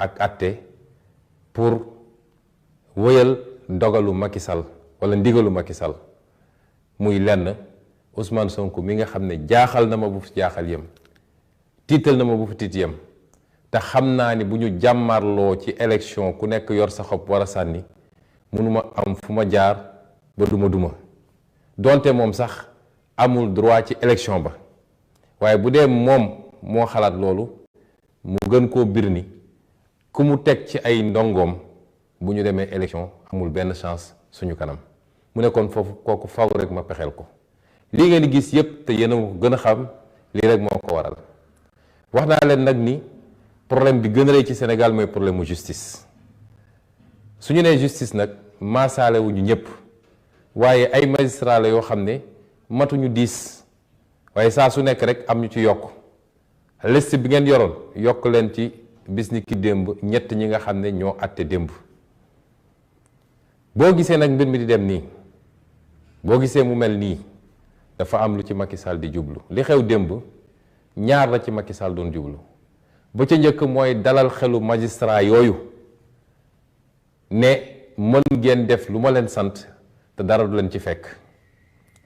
ak àtte pour wëyal dogalu Macky Sall wala ndigalu Macky Sall muy lenn Ousmane Sonko mi nga xam ne jaaxal na ma bu fi jaaxal yem tiital na ma bu fi tiit yem te xam naa ni bu ñu jàmmarloo ci élection ku nekk yor sa xob war a sànni mënuma am fu ma jaar ba duma donte moom sax amul droit ci élection ba waaye bu dee moom moo xalaat loolu mu gën koo bir ni ku mu teg ci ay ndongoom bu ñu demee élection amul benn chance suñu kanam mu ne kon foofu kooku faw rek ma pexeel ko lii ngeen di gis yépp te yéen a ko gën a xam lii rek moo ko waral wax naa leen nag ni problème bi gën a rëy ci Sénégal mooy problème mu justice su ñu nee justice nag maasaale wuñu ñëpp waaye ay magistrat la yoo xam ne matuñu 10 waaye saa su nekk rek am ñu ci yokk liste bi ngeen yoroon yokk leen ci bis ni ki démb ñett ñi nga xam ne ñoo àtte démb boo gisee nag mbir mi di dem nii boo gisee mu mel nii dafa am lu ci Macky Sall di jublu li xew démb ñaar la ci Macky Sall doon jublu ba ca njëkk mooy dalal xelu magistrat yooyu ne mën ngeen def lu ma leen sant te dara du leen ci fekk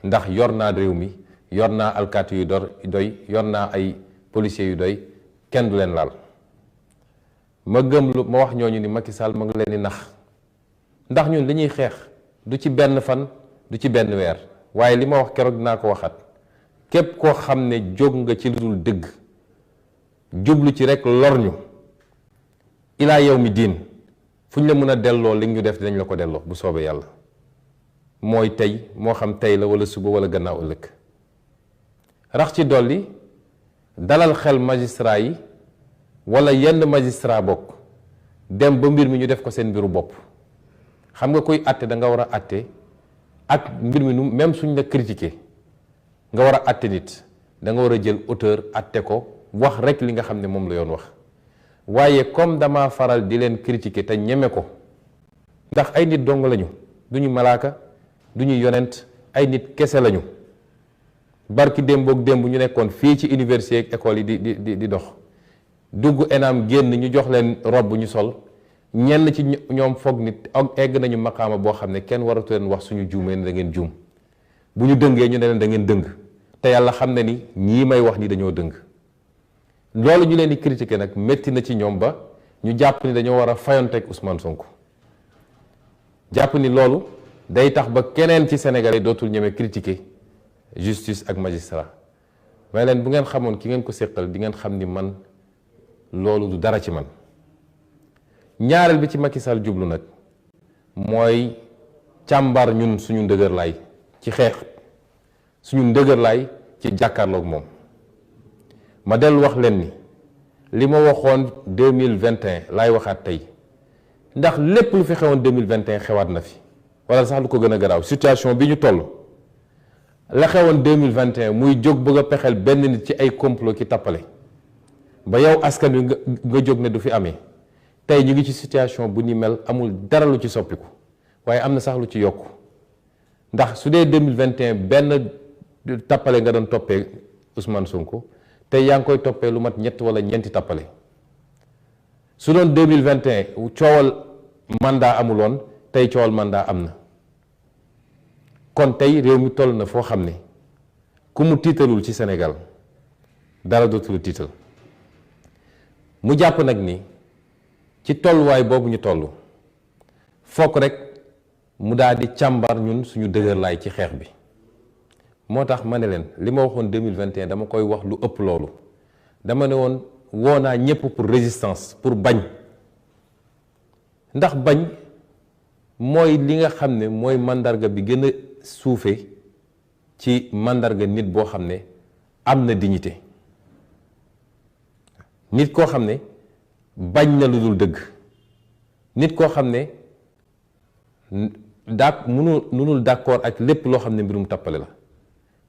ndax yor naa réew mi yor naa alkaati yu doy yor naa ay policiers yu doy kenn du leen laal ma gëm lu ma wax ñooñu ni Macky Sall ma ngi leen di nax ndax ñun li ñuy xeex du ci benn fan du ci benn weer waaye li ma wax keroog dinaa ko waxat képp koo xam ne jóg nga ci lu dul dëgg jublu ci rek lor ñu ilaa yow mi diin fu ñu la mën a delloo li ñu def dinañ la ko delloo bu soobee yàlla mooy tey moo xam tey la wala suba wala gannaaw ëllëg rax ci dolli dalal xel magistrat yi wala yenn magistrat bokk dem ba mbir mi ñu def ko seen mbiru bopp xam nga kuy àtte da nga war a àtte ak mbir mi nu même suñ la critiquer nga war a àtte nit da nga war a jël auteur àtte ko wax rek li nga xam ne moom la yoon wax waaye comme dama faral di leen critiquer te ñeme ko ndax ay nit dong lañu du ñu malaaka du ñu yonent ay nit kese lañu barki démb ak démb ñu nekkoon fii ci université ak école yi di dox dugg ENAM génn ñu jox leen robb ñu sol ñenn ci ñoom foog nit egg nañu maqaama boo xam ne kenn waratu leen wax suñu juumee ne da ngeen juum bu ñu dëngee ñu ne leen da ngeen dëng te yàlla xam ne ni ñii may wax ni dañoo dëng loolu ñu leen di critiquer nag métti na ci ñoom ba ñu jàpp ni dañoo war a fayonteeg Ousmane Sonko jàpp ni loolu day tax ba keneen ci Sénégalais dootul ñeme critiquer justice ak magistrat may leen bu ngeen xamoon ki ngeen ko séqal di ngeen xam ni man loolu du dara ci man ñaareel bi ci Macky Sall jublu nag mooy càmbar ñun suñu ndëgër laay ci xeex suñu ndëgër laay ci jàkkaarloog moom ma dellu wax leen ni li ma waxoon 2021 laay waxaat tey ndax lépp lu fi xewoon 2021 xewaat na fi wala sax lu ko gën a garaaw situation bi ñu toll la xewoon 2021 muy jóg bëgg a pexeel benn nit ci ay complot ki tappale ba yow askan wi nga jóg ne du fi amee tey ñu ngi ci situation bu ni mel amul dara lu ci soppiku waaye am na sax lu ci yokku ndax su dee 2021 benn tappale nga doon toppee Ousmane Sonko tey yaa ngi koy toppee lu mat ñett wala ñeenti tappale su doon 2021 coowal mandat amuloon tey coowal mandat am na kon tey réew mi toll na foo xam ne ku mu tiitalul ci Sénégal dara dootul tiital mu jàpp nag ni ci tolluwaay boobu ñu toll fokk rek mu daal di càmbar ñun suñu dëgër laay ci xeex bi moo tax ma ne leen li ma waxoon 2021 dama koy wax lu ëpp loolu dama ne woon woo naa ñëpp pour résistance pour bañ ndax bañ mooy li nga xam ne mooy mandarga bi gën a suufe ci mandarga nit boo xam ne am na dignité nit koo xam ne bañ na lu dul dëgg nit koo xam ne mënul d'accord ak lépp loo xam ne mbirum tappale la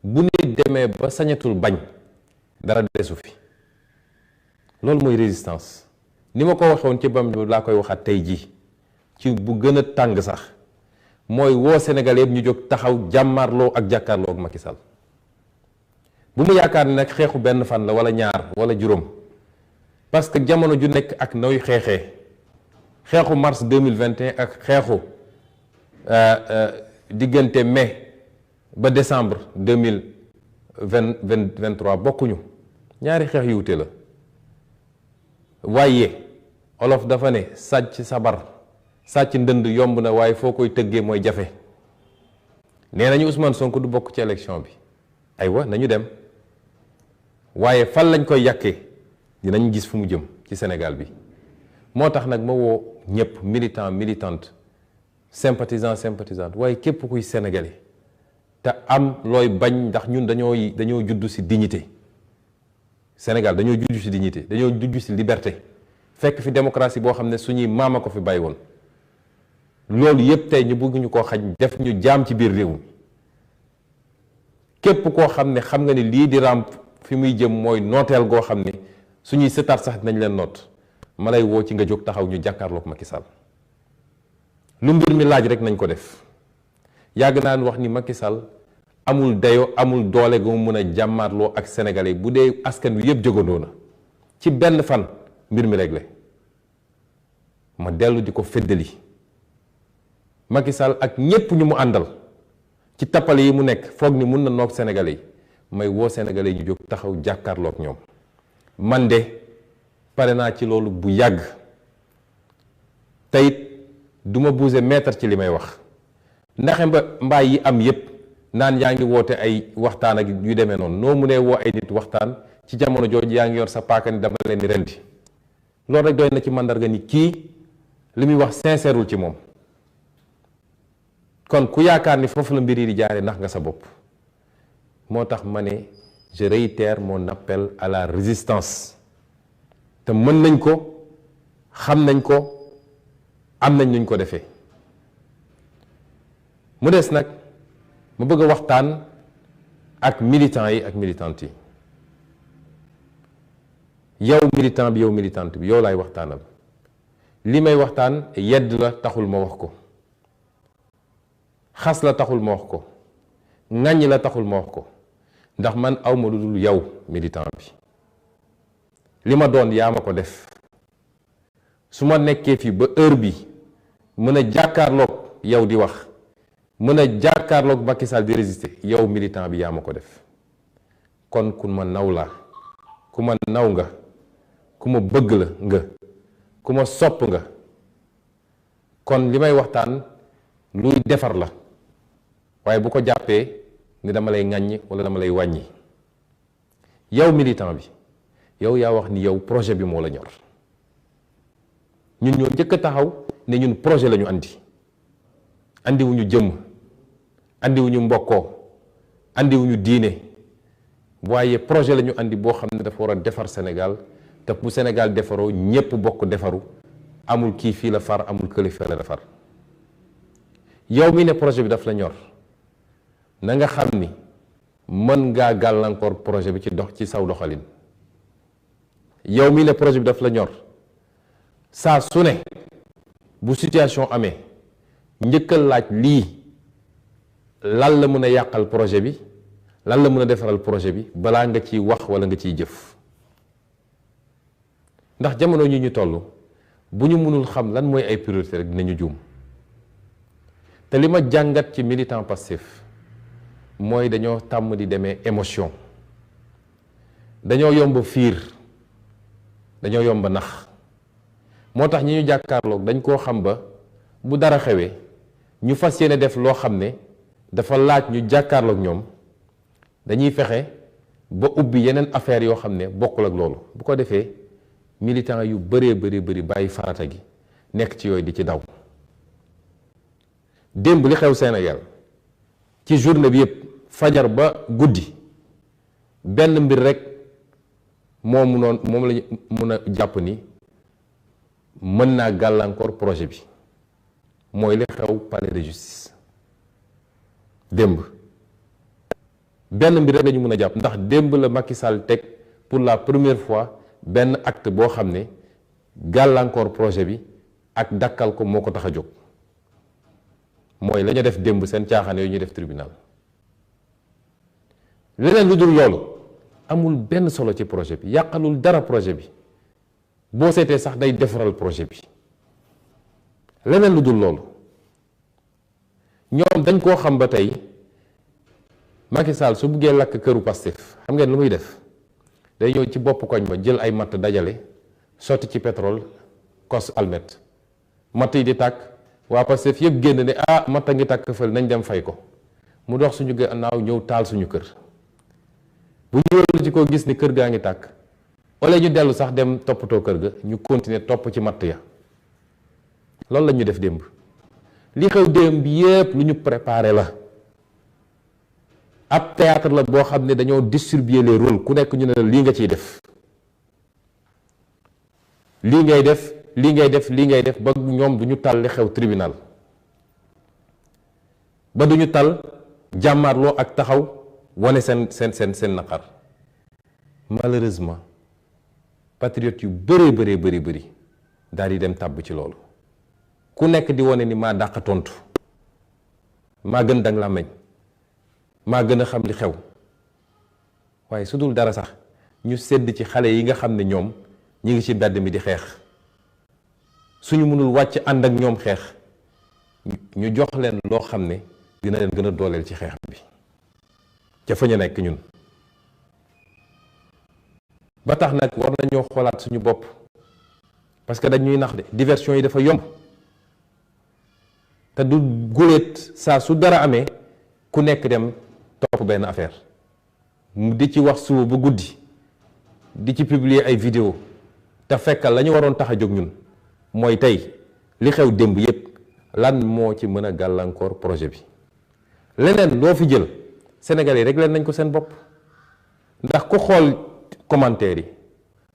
bu nit demee ba sañatul bañ dara desu fi loolu mooy résistance ni ma ko waxoon ci bam laa koy waxaat tey jii ci bu gën a tàng sax mooy woo Sénégal yëpp ñu jóg taxaw jàmmarloo ak jàkkaarloo ak Macky Sall bu mu yaakaar ne nag xeexu benn fan la wala ñaar wala juróom parce que jamono ju nekk ak nooy xeexee xeexu mars 2021 ak xeexu diggante mai ba décembre 2023 bokkuñu, ñaari xeex yu wute la. waaye olof dafa ne sàcc sabar sàcc ndënd yomb na waaye foo koy tëggee mooy jafe. nee nañu Ousmane Sonko du bokk ci élection bi, aywa nañu dem, waaye fan lañ koy yàkkee dinañ gis fu mu jëm ci Sénégal bi. moo tax nag ma woo ñëpp, militant militante, sympathisant sympathisante, waaye képp kuy sénégalais te am looy bañ, ndax ñun dañoo juddu ci dignité. Sénégal dañoo juddu ci dignité, dañoo juddu ci liberté, fekk fi démocratie boo xam ne suñuy maama ko fi bàyyi woon. loolu yëpp tey ñu bëgg ñu koo xañ, def ñu jaam ci biir réew mi. képp koo xam ne xam nga ni lii di raam fi muy jëm mooy nooteel goo xam ne suñuy sëtaat sax dinañ leen noot, ma lay woo ci nga jóg taxaw ñu jàkkaarloog Macky Sall. lu mbir mi laaj rek nañ ko def. yàgg naa wax ni Macky Sall amul dayo, amul doole gu mu mën a jàmmaarloo ak sénégalais bu dee askan wi yëpp jógandoo na ci benn fan mbir mi réglé. ma dellu di ko feddali. Macky Sall ak ñépp ñu mu àndal ci tappale yi mu nekk foog ni mun na noog sénégalais yi, may woo sénégalais yi ñu jóg taxaw jàkkaarloog ñoom. man de pare naa ci loolu bu yàgg, teyit du ma bouger mètre ci li may wax. ndaxe mbaay yi am yépp naan yaa ngi woote ay waxtaan ak yu demee noonu, noo mu ne woo ay nit waxtaan ci jamono jooju yaa ngi yor sa paaka ni dama leen di rendi. loolu rek doy na ci mandarga ni kii li muy wax sincèreul ci moom. kon ku yaakaar ni foofu la mbir yi di jaare nax nga sa bopp. moo tax ma ne je réitère mon appel à la résistance. te mën nañ ko, xam nañ ko, am nañ nuñ ko defee. mu des nag ma bëgg a waxtaan ak militants yi ak militantes yi. yow militant bi, yow militante bi, yow laay waxtaanal. li may waxtaan yedd la taxul ma wax ko, xas la taxul ma wax ko, ŋàññ la taxul ma wax ko, ndax man awma lu dul yow militant bi. li ma doon yaa ma ko def. su ma nekkee fii ba heure bi mën a jàkkaarloog yow di wax, mën a jàkkaarloog Macky Sall di résister, yow militant bi yaa ma ko def. kon ku ma naw laa, ku ma naw nga, ku ma bëgg la nga, ku ma sopp nga. kon li may waxtaan luy defar la, waaye bu ko jàppee ni dama lay ŋàññi wala dama lay wàññi. yow militant bi, yow yaa wax ni yow projet bi moo la ñor. ñun ñoo njëkk a taxaw ne ñun projet la ñu andi. andiwuñu jëmm, andiwuñu mbokkoo, andiwuñu diine, waaye projet la ñu andi boo xam ne dafa war a defar Sénégal. te bu Sénégal defaroo ñépp bokk defaru, amul kii fii la far, amul kële fii la defar. yow mi ne projet bi daf la ñor, na nga xam ni mën ngaa gàllankoor projet bi ci saw doxalin. yow mi ne projet bi daf la ñor, saa su ne bu situation amee njëkkal laaj lii lan la mën a yàqal projet bi, lan la mën a defaral projet bi, balaa nga ciy wax walla nga ciy jëf. ndax jamono ñi ñu toll bu ñu mënul xam lan mooy ay priorité rek dinañu juum. te li ma jàngat ci militant Pastef mooy dañoo tàmm di demee émotion, dañoo yomb fiir, dañoo yomb nax. moo tax ñi ñu jàkkaarloog dañ koo xam ba bu dara xewee ñu fas yéene def loo xam ne dafa laaj ñu jàkkaarloog ñoom, dañuy fexe ba ubbi yeneen affaire yoo xam ne bokkul ak loolu. bu ko defee militant yu bëree bëri bàyyi farata gi nekk ci yooyu di ci daw. démb li xew Sénégal ci journée bi yëpp fajar ba guddi benn mbir rek moom lañu mun a jàpp ni mën naa gàllankoor projet bi, mooy li xew palais de justice. démb benn mbir rek lañu mën a jàpp, ndax démb la Macky Sall teg pour la première fois benn acte boo xam ne gàllankoor projet bi ak dakkal ko moo ko tax a jóg. mooy la ñu def démb seen caaxaan yooyu ñuy def tribunal. leneen lu dul loolu amul benn solo ci projet bi, yàqalul dara projet bi. boo seetee sax day defaral projet bi leneen lu dul loolu ñoom dañ koo xam ba tey Macky Sall su buggee lakk këru Pastef xam ngeen lu muy def day ñëw ci bopp koñ ba jël ay matt dajale sotti ci pétrole kos almet matt yi di tàkk waa Pastef yëpp génn ne matt a ngi tàkk fël nañ dem fay ko mu dox suñu gannaaw ñëw taal suñu kër bu ñëwee ci ko gis ni kër gaa ngi tàkk wala ñu dellu sax dem toppatoo kër ga ñu continuer topp ci matt ya loolu la ñu def démb li xew démb bi yépp lu ñu préparé la ab théâtre la boo xam ne dañoo distribuer les rôles ku nekk ñu ne la lii nga ciy def lii ngay def lii ngay def lii ngay def ba ñoom du ñu tal li xew tribunal ba du ñu tal jàmmaarloo ak taxaw wane seen naqar malheureusement patriotes yu bëri daal di dem tàbb ci loolu ku nekk di wane ni maa dàq tontu maa gën dang la meñ maa gën a xam li xew waaye su dul dara sax ñu sedd ci xale yi nga xam ne ñoom ñi ngi ci mbedd mi di xeex suñu mënul wàcc ànd ak ñoom xeex ñu jox leen loo xam ne dina leen gën a dooleel ci xeex bi ca fa ñu nekk ñun ba tax nag war nañoo xoolaat suñu bopp parce que dañuy nax de diversion yi dafa yomb te du góoleet saa su dara amee ku nekk dem topp benn affaire mu di ci wax suba ba guddi di ci publier ay vidéo te fekkal la ñu waroon tax a jóg ñun mooy tey li xew démb yépp lan moo ci mën a gàllankoor projet bi leneen loo fi jël Sénégalais yi réglé nañ ko seen bopp ndax ku xool commentaires yi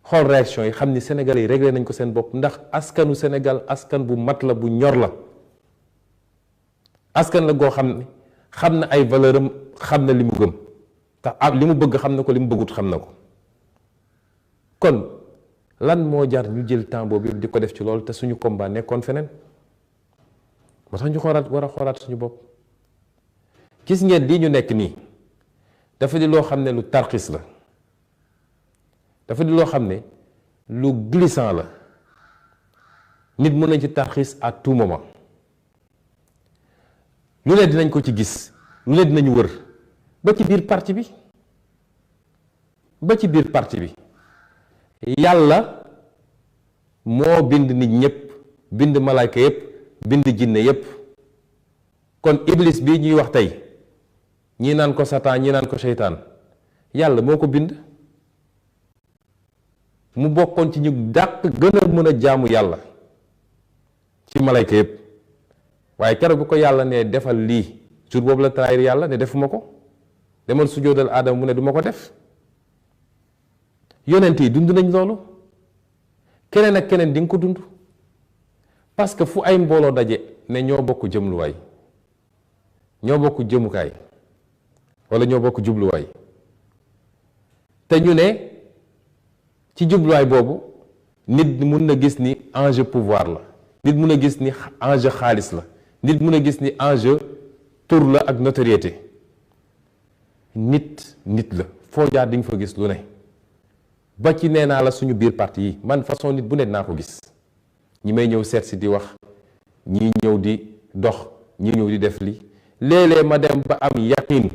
xool réaction yi xam ni Sénégalais yi réglé nañ ko seen bopp ndax askanu Sénégal askan bu mat la bu ñor la askan la goo xam ne xam na ay valeur am xam na li mu gëm tax li mu bëgg xam na ko li mu bëggut xam na ko kon lan moo jar ñu jël temps boobu yëpp di ko def ci loolu te suñu combat nekkoon feneen moo tax ñu war a xoolaat suñu bopp gis ngeen lii ñu nekk nii dafa di loo xam ne lu tarxis la dafa di loo xam ne lu glissant la nit mën nañ ci tarxis à tout moment lu ne dinañ ko ci gis lu ne dinañu wër ba ci biir parti bi yàlla moo bind nit ñépp bind malaayka yépp bind jinne yépp kon iblis bii ñuy wax tey ñii naan ko satan ñii naan ko seytaan yàlla moo ko bind mu bokkoon ci ñu dàq gën a mën a jaamu yàlla ci malayka yépp waaye keroog bu ko yàlla ne defal lii jour boobu la trahir yàlla ne defuma ko demal sujjóotal aadama mu ne duma ko def yonent yi dund nañ loolu keneen ak keneen di nga ko dund parce que fu ay mbooloo daje ne ñoo bokk jëmluwaay ñoo bokk jëmukaay wala ñoo bokk jubluwaay te ñu ne ci jubluwaay boobu nit mun na gis ni enjeu pouvoir la nit mun a gis ni enjeu xaalis la nit mun a gis ni enjeu tur la ak notoriété nit la foo jaar di nga fa gis lu ne ba ci nee naa la suñu biir parti yi man façon nit bu ne naa ko gis ñi may ñëw seet si di wax ñii ñëw di dox ñii ñëw di def li léeg-léeg ma dem ba am yaqin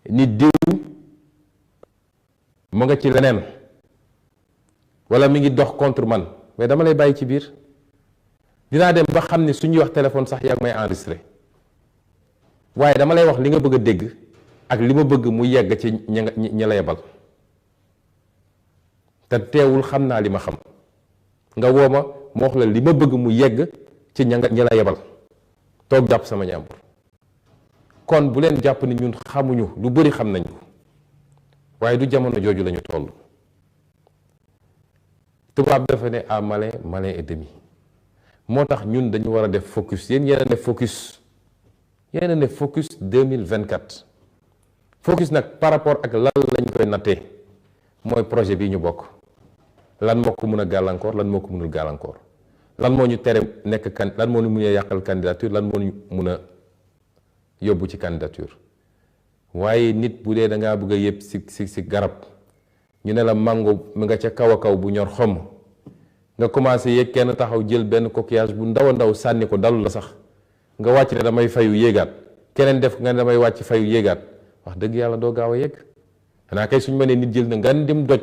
ni diw mu nga ci leneen wala mi ngi dox contre man mais dama lay bàyyi ci biir dinaa dem ba xam ne suñuy wax téléphone sax yaa ngi may enregistré waaye dama lay wax li nga bëgg a dégg ak li ma bëgg mu yegg ci ña la yebal te teewul xam naa li ma xam nga woo ma wax la li ma bëgg mu yegg ci ña la yebal toog jàpp sama ñàmbur kon bu leen jàpp ni ñun xamuñu lu bari xam nañ ko waaye du jamono jooju lañu toll tubaab dafa ne à malin malin et demi moo tax ñun dañu war a def focus yéen yéen a ne focus 2024 focus nag par rapport ak lan lañ koy nattee mooy projet bii ñu bokk lan moo ko mën a gàllankoor lan moo ko mënul gàllankoor lan moo ñu tere nekk lan moo ñu mun a yàqal candidature lan moo ñu mun a yóbbu ci candidature waaye nit bu dee da ngaa bëgg a yëpp si garab ñu ne la mango mu nga ca kaw a kaw bu ñor xomm nga commencé yéeg kenn taxaw jël benn coquillage bu ndaw a ndaw sànni ko dalu la sax nga wàcc ne damay fayu yéegaat keneen def nga ne damay wàcc fayu yéegaat wax dëgg yàlla doo gaaw a yegg. xanaa kay suñu mënee nit jël na nga dem doj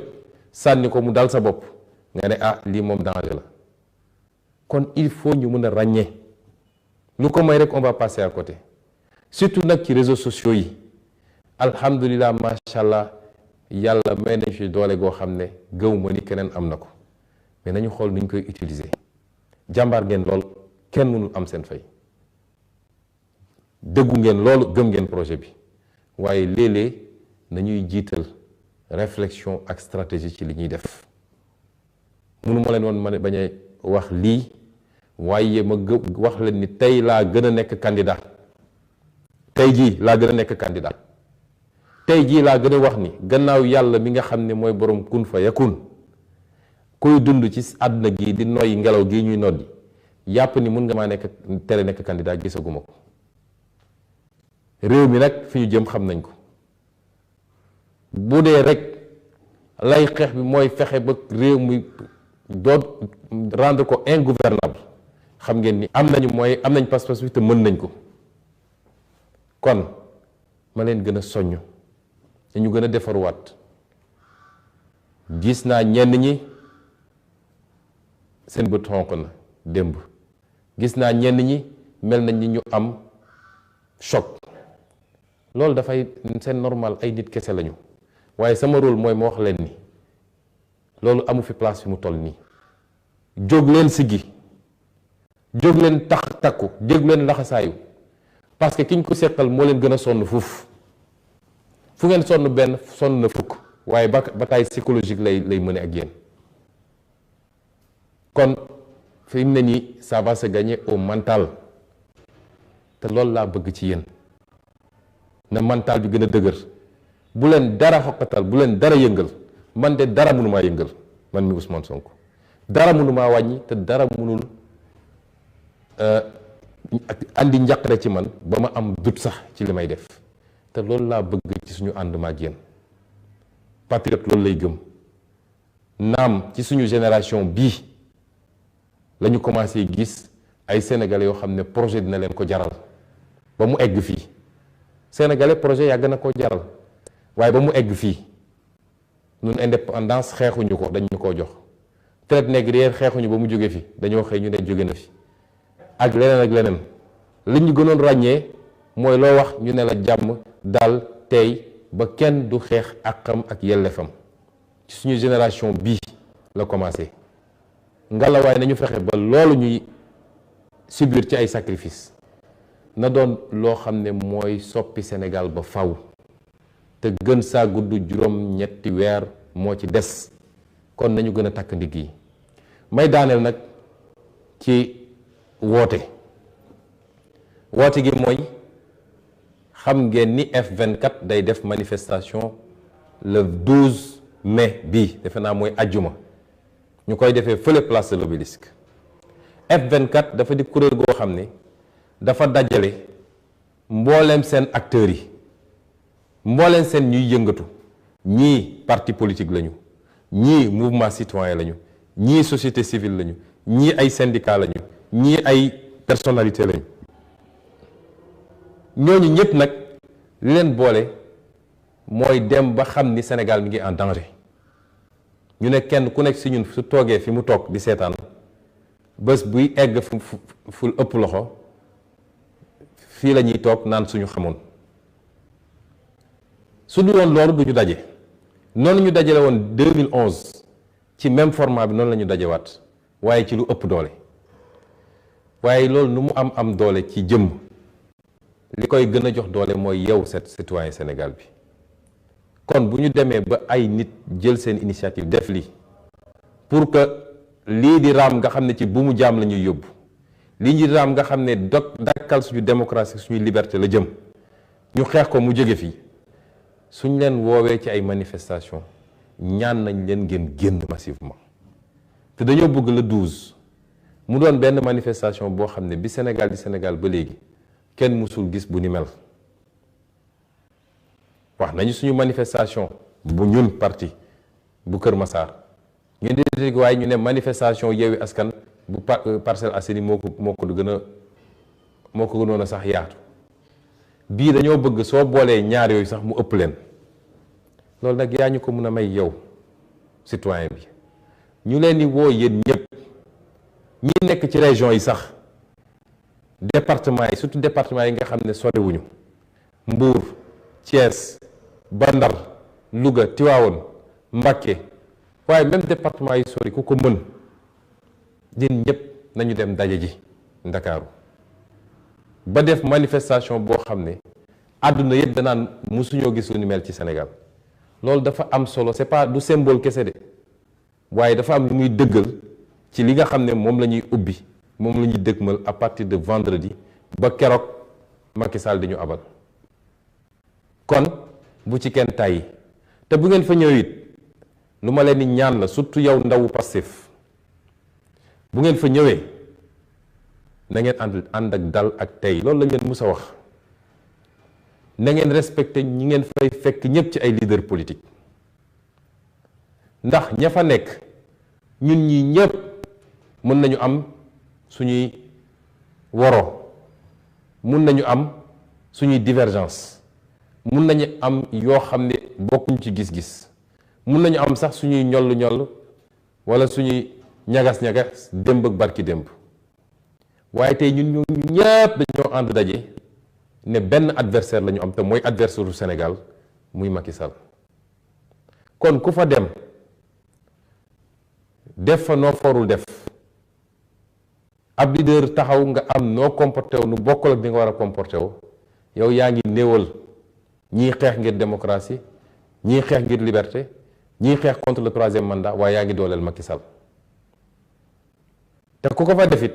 sànni ko mu dal sa bopp nga ne ah lii moom danger la. kon il faut ñu mën a ràññee lu ko may rek on va passer à côté surtout nag ci réseaux sociaux yi alhamdulilah macha allah yàlla may nañ fi doole goo xam ne gëw ma ni keneen am na ko mais nañu xool nuñ koy utiliser jàmbaar ngeen lool kenn mënul am seen fay dëggu ngeen loolu gëm ngeen projet bi waaye léeg-léeg nañuy jiital réflexion ak stratégie ci li ñuy def mënu ma leen woon ma bañ a wax lii waaye ma wax leen ni tey laa gën a nekk candidat tey jii laa gën a nekk candidat tey jii laa gën a wax ni gannaaw yàlla mi nga xam ne mooy borom kun fa yakun kuy dund ci àdduna gi di noyyi ngelaw gi ñuy noddi yàpp ni mun nga maa nekk tere nekk candidat gisaguma ko réew mi nag fi ñu jëm xam nañ ko bu dee rek lay xeex bi mooy fexe ba réew mi doot rendre ko ingouvernable xam ngeen ni am nañu mooy am nañ pas-pas bi te mën nañ ko kon ma leen gën a soññ dañu gën a defaruwaat gis naa ñenn ñi seen bët xonq na démb gis naa ñenn ñi mel nañ ni ñu am choc loolu dafay seen normal ay nit kese lañu waaye sama rôle mooy ma wax leen ni loolu amu fi place fi mu toll nii jóg leen siggi jóg leen takku jóg leen laxasaayu parce que ki ñu ko seqal moo leen gën a sonn fuuf fu ngeen sonn benn sonn na fukk waaye bataille psychologique lay mëne ak yéen kon fi mu ne nii ça va se gagner au mental te loolu laa bëgg ci yéen na mental bi gën a dëgër bu leen dara xoqatal bu leen dara yëngal man de dara mënumaa yëngal man mi Ousmane Sonko dara mënumaa wàññi te dara mënul andi njàqare ci man ba ma am dut sax ci li may def te loolu laa bëgg ci suñu ànd ma ak yéen patriote loolu lay gëm naam ci suñu génération bii la ñu commencé gis ay sénégalais yoo xam ne projet dina leen ko jaral ba mu egg fii sénégalais projet yàgg na ko jaral waaye ba mu egg fii ñun indépendance xeexuñu ko dañ ñu koo jox traite négrière xeexuñu ba mu jóge fi dañoo xëy ñu ne jóge na fi ak leneen li ñu gënoon ràññee mooy loo wax ñu ne la jàmm daal tey ba kenn du xeex àqam ak yellefam ci suñu génération bii la commencé ngalawaay nañu fexe ba loolu ñuy subir ci ay sacrifice na doon loo xam ne mooy soppi Sénégal ba faw te gën saa gudd juróom-ñetti weer moo ci des kon nañu gën a takk ndigg yi may daaneel nag ci woote gi mooy xam ngeen ni F24 day def manifestation le 12 mai bii defe naa mooy ajjuma ñu koy defee fële place de l'Obélisque F24 dafa di kuréel goo xam ne dafa dajale mbooleem seen acteurs yi mbooleem seen ñuy yëngatu ñii parti politique lañu ñii mouvement citoyen lañu ñii société civile lañu ñii ay syndicat lañu ñii ay personnalité lañu ñooñu ñëpp nag li leen boole mooy dem ba xam ni Sénégal mi ngi en danger ñu ne kenn ku nekk si ñun su toogee fi mu toog di seetaan bés buy egg fu ëpp loxo fii la ñuy toog naan suñu xamoon su du woon loolu du ñu daje noonu ñu dajale woon 2011 ci même format bi noonu la ñu dajewaat waaye ci lu ëpp doole waaye loolu nu mu am doole ci jëmm li koy gën a jox doole mooy yow citoyen Sénégal bi kon bu ñu demee ba ay nit jël seen initiative def lii pour que lii di raam nga xam ne ci bu mu jaam la ñuy yóbbu lii di raam nga xam ne dakkal suñu démocratie suñuy liberté la jëm ñu xeex ko mu jóge fii suñ leen woowee ci ay manifestation ñaan nañ leen ngeen génn massivement te dañoo bëgg le 12 mu doon benn manifestation boo xam ne bi Sénégal di Sénégal ba léegi kenn mësul gis bu ni mel wax nañu suñu manifestation bu ñun parti bu Kër Massar ngeen di dégg waaye ñu ne manifestation Yewwi Askan bu Parcelles Assainies moo ko gënoon a sax yaatu. bii dañoo bëgg soo boolee ñaar yooyu sax mu ëpp leen loolu nag yaa ñu ko mën a may yow citoyen bi. ñu leen di woo yéen ñëpp ñi nekk ci région yi sax département yi surtout département yi nga xam ne sorewuñu Mbour, Thiès, ba Ndar, Louga, Tivaouane, Mbacké waaye même département yi sori ku ko mën yéen ñëpp nañu dem daje ji Ndakaaru ba def manifestation boo xam ne àdduna yëpp danaan musuñoo gis lu ni mel ci Sénégal loolu dafa am solo. c'est pas du symbole kese de waaye dafa am lu muy dëggal ci li nga xam ne moom la ñuy ubbi moom la ñuy dëgmal à partir de vendredi ba keroog Macky Sall di ñu abal. kon bu ci kenn tàyyi te bu ngeen fa ñëw it lu ma leen di ñaan la surtout yow ndawu Pastef bu ngeen fa ñëwee na ngeen ànd ak dal ak tey loolu lañ leen mus a wax. na ngeen respecté ñi ngeen fay fekk ñëpp ci ay leader politique ndax ña fa nekk ñun ñi ñëpp mën nañu am suñuy woro mun nañu am suñuy divergence mun nañu am yoo xam ne bokkuñ ci gis-gis mun nañu am sax suñuy ñoll wala suñuy ñagas-ñagas démb ak barki démb waaye tey ñun ñëpp dañoo ànd daje ne benn adversaire la ñu am te mooy adversaire du Sénégal muy Macky Sall kon ku fa dem def fa noo forul def ab leader taxaw nga am noo comporté wu nu bokkul ak bi nga war a comporté wu yow yaa ngi néewal ñii xeex ngir démocratie ñii xeex ngir liberté ñii xeex contre le 3e mandat waaye yaa ngi dooleel Macky Sall te ku ko fa defit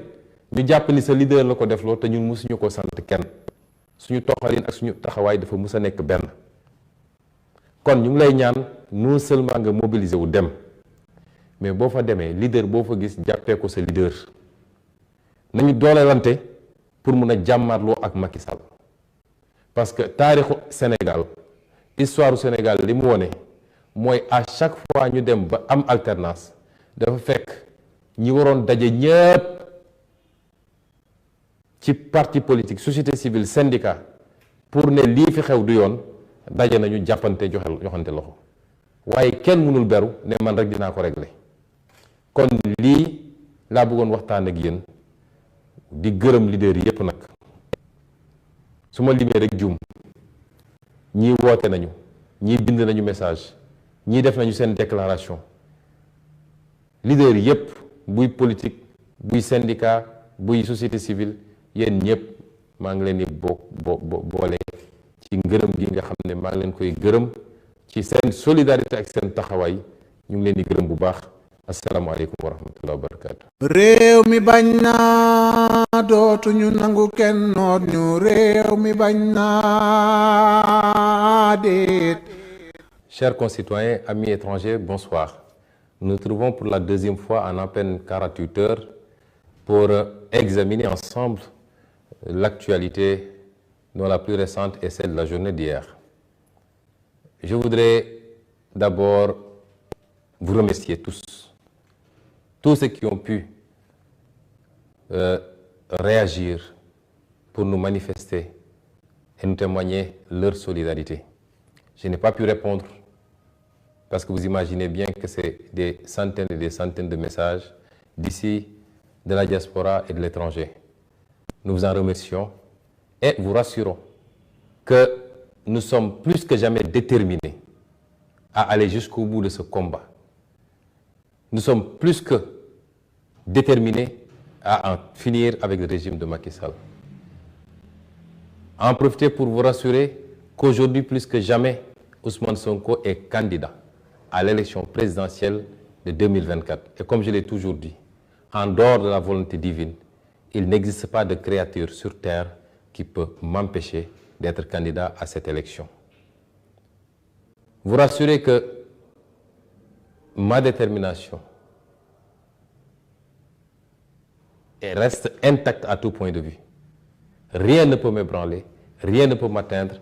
ñu jàpp ni sa leader la ko defloo te ñun musuñu ko sant kenn suñu toxalin ak suñu taxawaay dafa mus a nekk benn kon ñu ngi lay ñaan non seulement nga mobiliser wu dem mais boo fa demee leader boo fa gis jàppee ko sa leader nañu doolelante pour mun a jàmmarloo ak Macky Sall parce que taarixu Sénégal histoire du Sénégal li mu wone mooy à chaque fois ñu dem ba am alternance dafa fekk ñi waroon daje ñëpp ci parti politique société civile syndicat pour ne lii fi xew du yoon daje nañu jàppante joxante loxo waaye kenn mënul beru ne man rek dinaa ko régler kon lii laa bëggoon waxtaan ak yéen di gërëm leader yépp nag su ma limee rek juum ñii woote nañu ñii bind nañu message ñii def nañu seen déclaration leader yépp buy politique buy syndicat buy société civile yéen ñëpp maa ngi leen di boole ci ngërëm gi nga xam ne maa ngi leen koy gërëm ci seen solidarité ak seen taxawaay ñu ngi leen di gërëm bu baax asalaamaaleykum wa rahmatullahi wa barakaatu. réew mi bañ naa dootuñu nangu kenn noot ñu réew mi bañ naa déet. Chers concitoyens, amis étrangers, bonsoir. Nous nous trouvons pour la deuxième fois en à peine 48 heures pour examiner ensemble l'actualité dont la plus récente est celle de la journée d'hier. Je voudrais d'abord vous remercier tous ceux qui ont pu réagir pour nous manifester et nous témoigner leur solidarité. Je n'ai pas pu répondre parce que vous imaginez bien que c'est des centaines et des centaines de messages d'ici, de la diaspora et de l'étranger. Nous vous en remercions et vous rassurons que nous sommes plus que jamais déterminés à aller jusqu'au bout de ce combat. Nous sommes plus que déterminés à en finir avec le régime de Macky Sall. En profiter pour vous rassurer qu'aujourd'hui, plus que jamais, Ousmane Sonko est candidat à l'élection présidentielle de 2024. Et comme je l'ai toujours dit, en dehors de la volonté divine, il n'existe pas de créature sur terre qui peut m'empêcher d'être candidat à cette élection. Vous rassurez que ma détermination reste intacte à tout point de vue. Rien ne peut m'ébranler, rien ne peut m'atteindre,